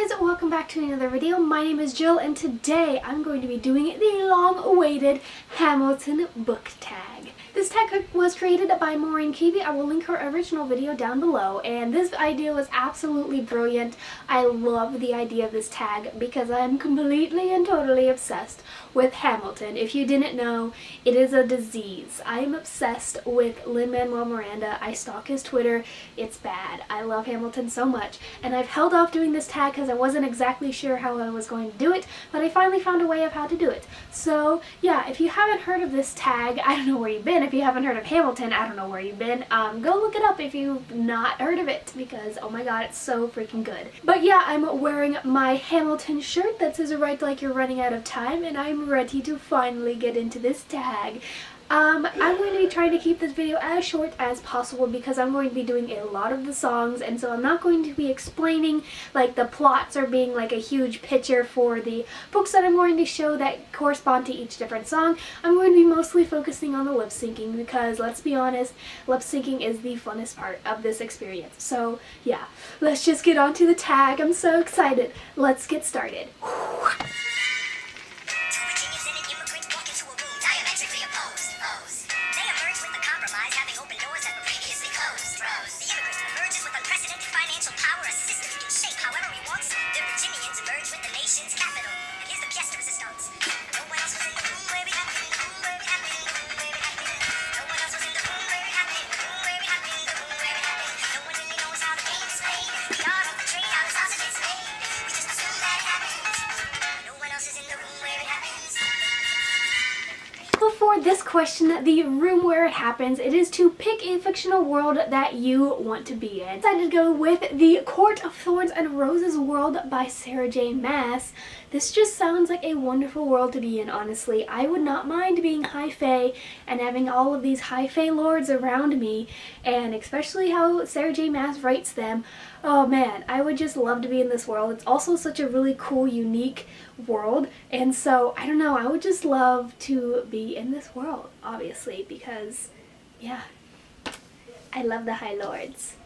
guys, welcome back to another video. My name is Jill and today I'm going to be doing the long-awaited Hamilton book tag. This tag was created by Maureen Keevy. I will link her original video down below, and this idea was absolutely brilliant. I love the idea of this tag because I'm completely and totally obsessed with Hamilton. If you didn't know, it is a disease. I'm obsessed with Lin-Manuel Miranda. I stalk his Twitter. It's bad. I love Hamilton so much, and I've held off doing this tag because I wasn't exactly sure how I was going to do it, but I finally found a way of how to do it. So yeah, if you haven't heard of this tag, I don't know where you've been. If you haven't heard of Hamilton, I don't know where you've been. Go look it up if you've not heard of it, because oh my god, it's so freaking good. But yeah, I'm wearing my Hamilton shirt that says "Write Like You're Running Out of Time," and I'm ready to finally get into this tag. I'm going to be trying to keep this video as short as possible because I'm going to be doing a lot of the songs, and so I'm not going to be explaining like the plots or being like a huge picture for the books that I'm going to show that correspond to each different song. I'm going to be mostly focusing on the lip syncing because, let's be honest, lip syncing is the funnest part of this experience. So yeah, let's just get on to the tag. I'm so excited. Let's get started. For this question, the room where it happens, it is to pick a fictional world that you want to be in. I decided to go with the Court of Thorns and Roses world by Sarah J. Maas. This just sounds like a wonderful world to be in, honestly. I would not mind being high fae and having all of these high fae lords around me, and especially how Sarah J. Maas writes them. Oh man, I would just love to be in this world. It's also such a really cool, unique world, and so, I don't know, I would just love to be in this world, obviously, because, yeah, I love the High Lords.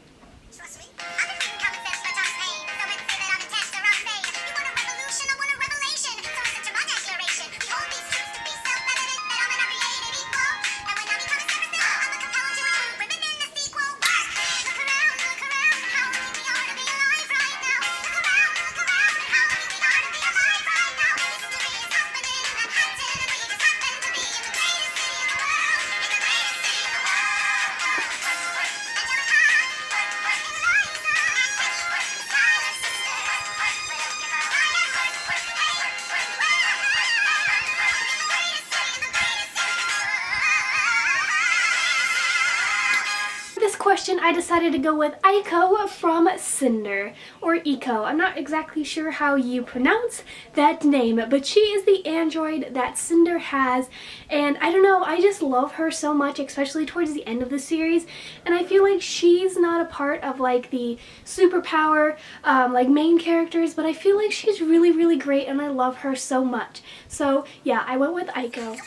Question, I decided to go with Eiko from Cinder, or Eiko. I'm not exactly sure how you pronounce that name, but she is the android that Cinder has, and I don't know, I just love her so much, especially towards the end of the series, and I feel like she's not a part of like the superpower like main characters, but I feel like she's really, really great, and I love her so much. So yeah, I went with Eiko.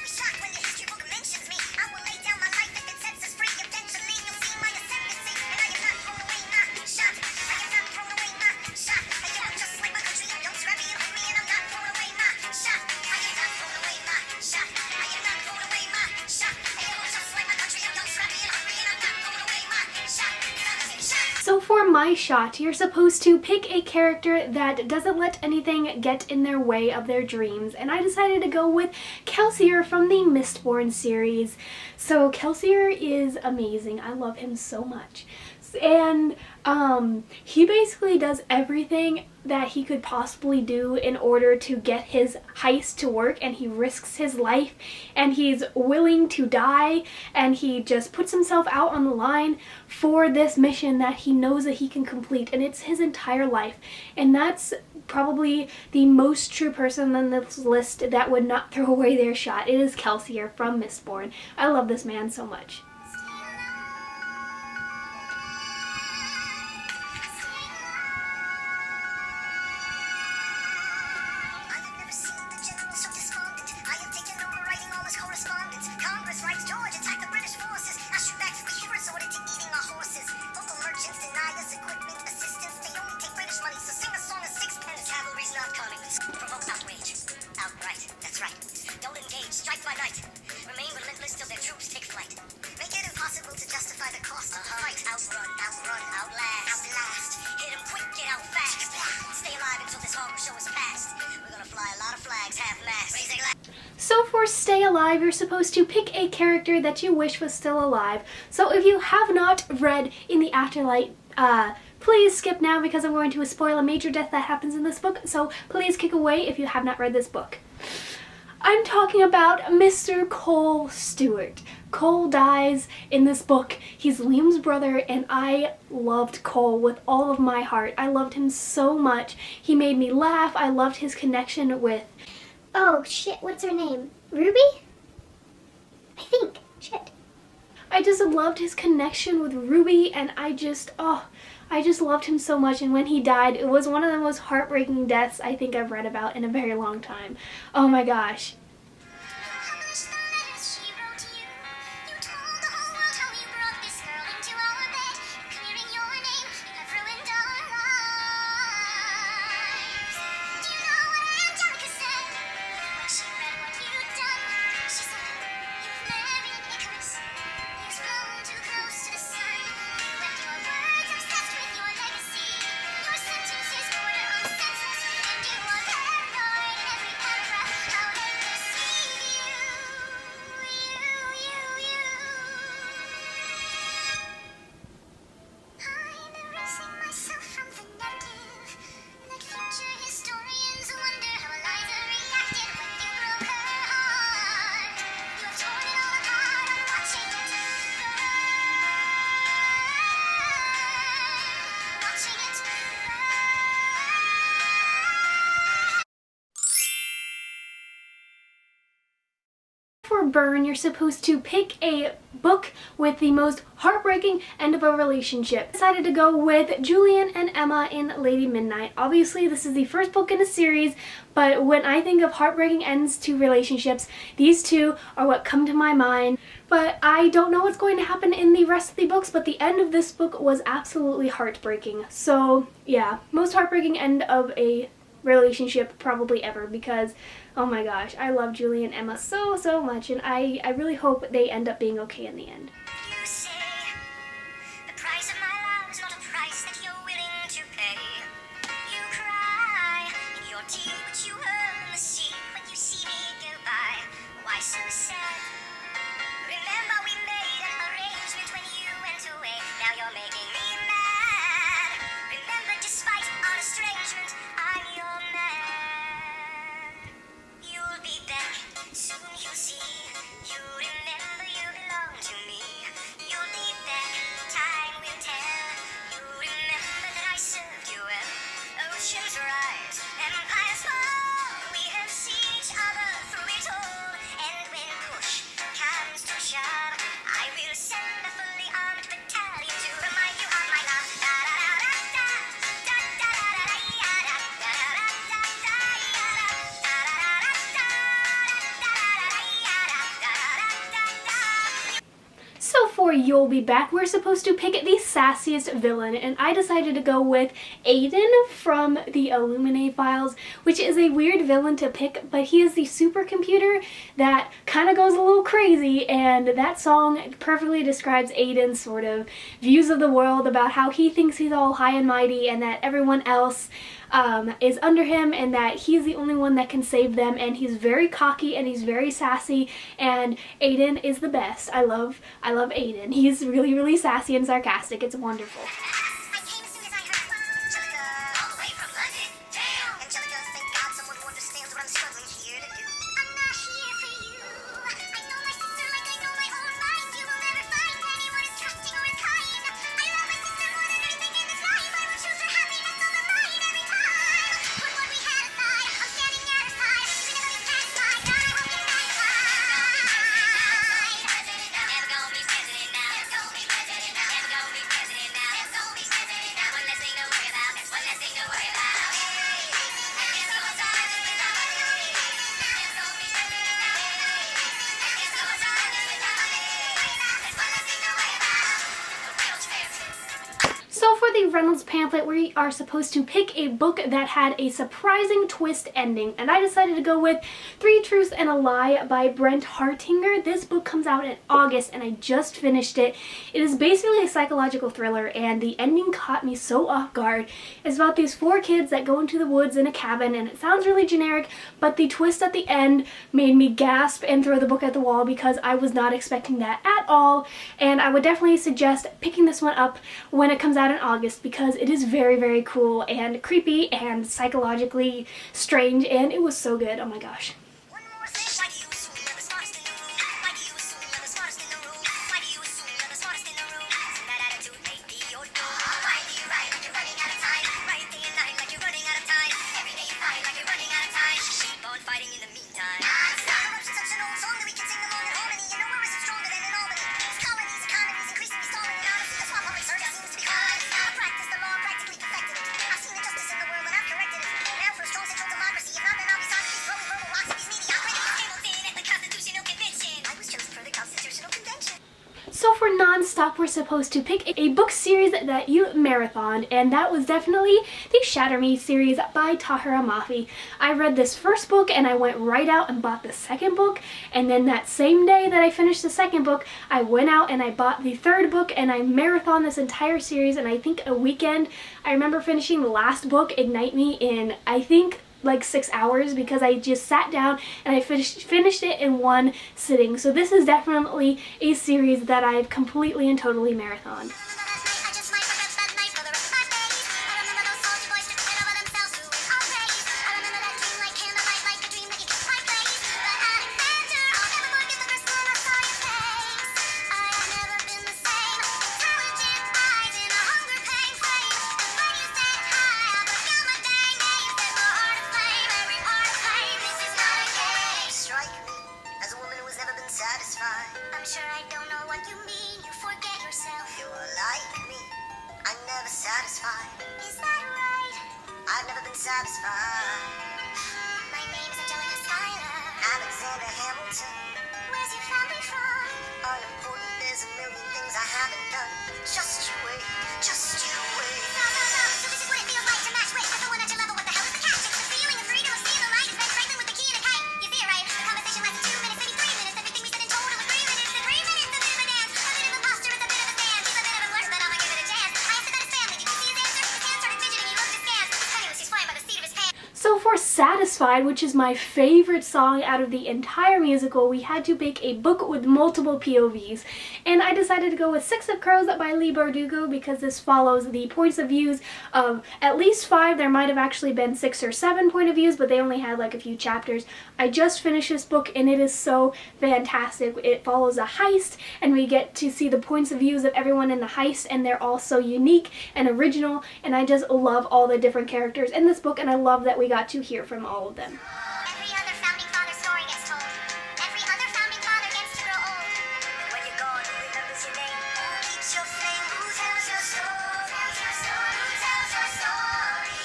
So for my shot, you're supposed to pick a character that doesn't let anything get in their way of their dreams, and I decided to go with Kelsier from the Mistborn series. So Kelsier is amazing. I love him so much. And he basically does everything that he could possibly do in order to get his heist to work, and he risks his life, and he's willing to die, and he just puts himself out on the line for this mission that he knows that he can complete, and it's his entire life. And that's probably the most true person on this list that would not throw away their shot. It is Kelsier from Mistborn. I love this man so much. xoxo is past. We're gonna fly a lot of flags half-mast. So for Stay Alive, you're supposed to pick a character that you wish was still alive. So if you have not read In the Afterlife, please skip now because I'm going to spoil a major death that happens in this book. So please kick away if you have not read this book. I'm talking about Mr. Cole Stewart. Cole dies in this book. He's Liam's brother, and I loved Cole with all of my heart. I loved him so much. He made me laugh. I loved his connection with... Oh, shit, what's her name? Ruby? I think. Shit. I just loved his connection with Ruby, and I just loved him so much. And when he died, it was one of the most heartbreaking deaths I think I've read about in a very long time. Oh my gosh. For Burn, you're supposed to pick a book with the most heartbreaking end of a relationship. I decided to go with Julian and Emma in Lady Midnight. Obviously, this is the first book in a series, but when I think of heartbreaking ends to relationships, these two are what come to my mind. But I don't know what's going to happen in the rest of the books, but the end of this book was absolutely heartbreaking. So yeah, most heartbreaking end of a relationship probably ever, because oh my gosh, I love Julie and Emma so much, and I really hope they end up being okay in the end. You say the price of my love is not a price that you're willing to pay. You cry in your tea, which you hurl in the sea when you see me go by. Why so sad? Remember we made an arrangement when you went away. Now you're making me mad. Remember, despite our estrangement, I'm your man. You'll be back, soon you'll see. You remember you belong to me. You'll be back, time will tell. You remember that I served you well. Oceans rise, empires fall. We have seen each other through it all. And when push comes to shove, I will send a fully armed battalion to remind you of my love. Da da da da da, da da da da da da, da da da da da da, da da da da da. So for You'll Be Back, we're supposed to pick the sassiest villain, and I decided to go with Aiden from the Illuminae Files, which is a weird villain to pick, but he is the supercomputer that kind of goes a little crazy, and that song perfectly describes Aiden's sort of views of the world, about how he thinks he's all high and mighty and that everyone else is under him, and that he's the only one that can save them, and he's very cocky and he's very sassy, and Aiden is the best. I love Aiden. He's really sassy and sarcastic. It's wonderful. I came as soon as I heard Angelica, all the way from London. Damn! Angelica, thank God someone who understands what I'm struggling here to do. I'm not here for you. I know my sister like I know my own mind. You will never find anyone as trusting or as kind. I love my sister more than anything in this life. I will choose her happiness over mine every time. Put what we had aside. I'm standing at her side. Even if it's past my God, I hope you're satisfied. Never gonna be president now. Never gonna be president now. Never gonna be president now. Never gonna be Reynolds pamphlet, we are supposed to pick a book that had a surprising twist ending, and I decided to go with Three Truths and a Lie by Brent Hartinger. This book comes out in August, and I just finished it. It is basically a psychological thriller, and the ending caught me so off guard. It's about these 4 kids that go into the woods in a cabin, and it sounds really generic, but the twist at the end made me gasp and throw the book at the wall because I was not expecting that at all, and I would definitely suggest picking this one up when it comes out in August because it is very, very cool and creepy and psychologically strange, and it was so good. Oh my gosh. One more thing. Why do you assume you're the smartest in the room? Why do you assume you're the smartest in the room? Why do you assume you're the smartest in the room? Isn't that attitude may be your doom? Why do you write like you're running out of time? Write day and night like you're running out of time. Every day you fight like you're running out of time. Keep on fighting in the meantime. Corruption's such an old song that we can sing along in harmony. You know where is it stronger than in Albany? These colonies, economies increasingly stalling, and honestly, that's why public service seems to be calling. I practice the law, practically perfected it. I've seen injustice in the world and I've corrected it. Now for a strong central democracy, if not, then I'll be Socrates throwing verbal rocks at these mediocrities. Hamilton at the Constitutional Convention. I was chosen for the Constitutional Convention. So for non-stop, we're supposed to pick a book series that you marathoned, and that was definitely the Shatter Me series by Tahira Mafi. I read this first book and I went right out and bought the second book, and then that same day that I finished the second book, I went out and I bought the third book, and I marathoned this entire series in I think a weekend. I remember finishing the last book, Ignite Me, in I think like 6 hours because I just sat down and I finished it in one sitting. So this is definitely a series that I've completely and totally marathoned. I'm sure I don't know what you mean. You forget yourself. You're like me. I'm never satisfied. Is that right? I've never been satisfied. My name's Schuyler. Alexander Hamilton. Where's your family from? Unimportant. There's a million things I haven't done. Just you wait. Just you wait. No. So this is what it feels like to match with someone at your level. What the hell is the catch? It's the feeling of freedom of seeing the light. It's Ben Franklin with the key and a kite. You see it right? The conversation lasts 2 minutes, maybe 3 minutes. Everything we said in total was 3 minutes. In 3 minutes, a bit of a dance. A bit of a posture, it's a bit of a dance. He's a bit of a flirt, but I'ma give it a chance. I asked about his family. Did you see his answer? His hands started fidgeting. He looked askance. Anyways, he's flying by the seat of his pants. So for Satisfied, which is my favorite song out of the entire musical, we had to pick a book with multiple POVs. And I decided to go with Six of Crows by Leigh Bardugo because this follows the points of views of at least 5. There might have actually been 6 or 7 point of views, but they only had like a few chapters. I just finished this book and it is so fantastic. It follows a heist and we get to see the points of views of everyone in the heist, and they're all so unique and original, and I just love all the different characters in this book, and I love that we got to hear from all of them. Every other founding father story gets told. Every other founding father gets to grow old. But when you're gone, who remembers your name? Who keeps your flame? Who tells your story? Who tells your story? Who tells your story?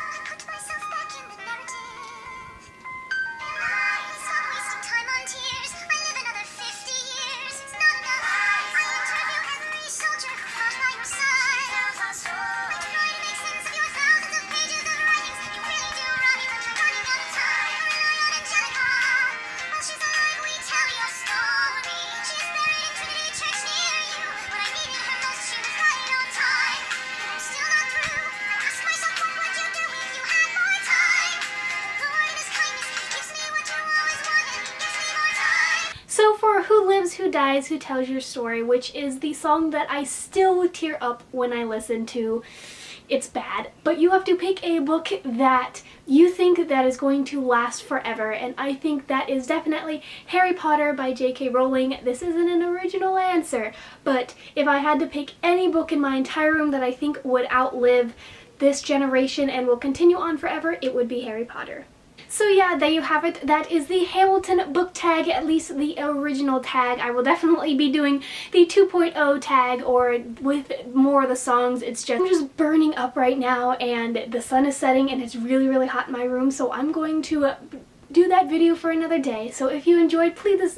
I put myself back in the narrative. Stop wasting time on tears. I live another 50 years. It's not enough. I interview every soldier who fought by your side. I try to make sense of your thousands of pages of writings. You really do write, but you're running out of time. I rely on Angelica. While she's alive, we tell your story. She's buried in Trinity Church near you. When I needed her most, she was right on time. But I'm still not through. I ask myself, what would you do if you had more time? The Lord in His kindness gives me what you always wanted. He gives me more time. So for Who Lives, Who Dies, Who Tells Your Story, which is the song that I still tear up when I listen to, it's bad, but you have to pick a book that you think that is going to last forever, and I think that is definitely Harry Potter by J.K. Rowling. This isn't an original answer, but if I had to pick any book in my entire room that I think would outlive this generation and will continue on forever, it would be Harry Potter. So yeah, there you have it. That is the Hamilton book tag, at least the original tag. I will definitely be doing the 2.0 tag, or with more of the songs. I'm just burning up right now, and the sun is setting and it's really, really hot in my room, so I'm going to do that video for another day. So if you enjoyed, please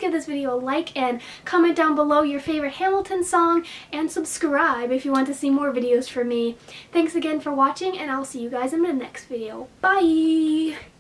give this video a like and comment down below your favorite Hamilton song, and subscribe if you want to see more videos from me. Thanks again for watching, and I'll see you guys in the next video. Bye!